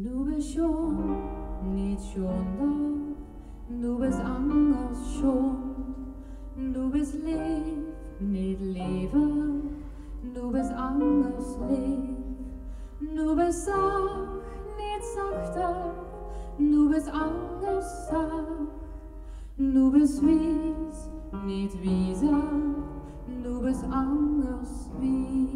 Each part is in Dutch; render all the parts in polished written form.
Du bist schon nicht schon da, du bist anders schon. Du bist lief, nicht Leben, du bist anders lief. Du bist sach, nicht sachter, du bist anders sach. Du bist wies, nicht wieser, du bist anders wies.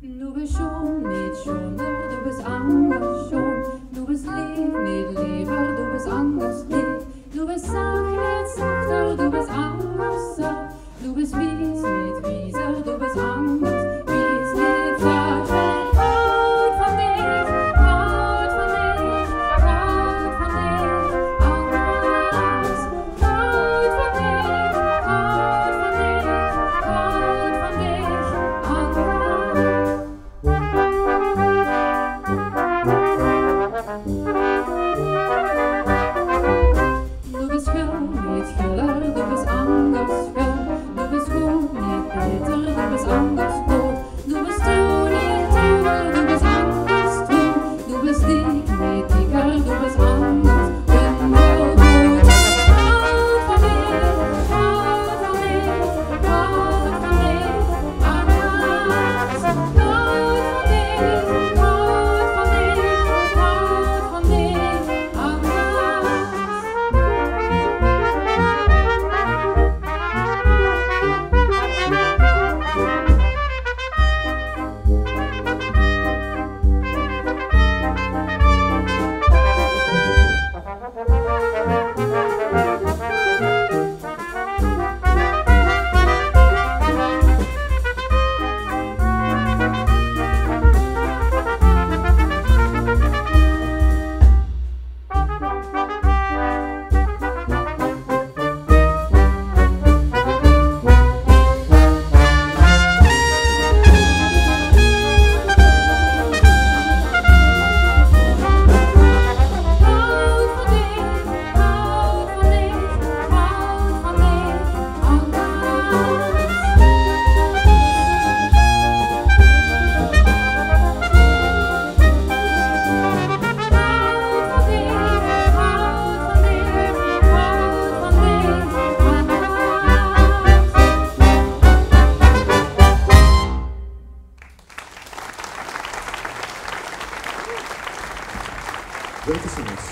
Du bist schon nicht schöner, du bist anders schon. Du bist lieb, nicht lieber, du bist anders lieb. Du bist sach, nicht sachter, du bist anders sach. Du bist wies, nicht wieser, du bist anders wies, nicht sach. Haut von dich, haut von dich, haut von dich, anders. Haut von dich, haut von dich, haut von dich, anders. Du bist schön, nicht schiller, du bist anders schön. Du bist gut, nicht bitter, du bist anders gut. Du bist treu, nicht trauer, du bist anders treu. Du bist dick, nicht dicker, du bist anders. Genau gut. Haut von dich, haut von dich, haut von dich, anders. Haut von dich, haut von dich, haut von dich, anders. Willeke Simons.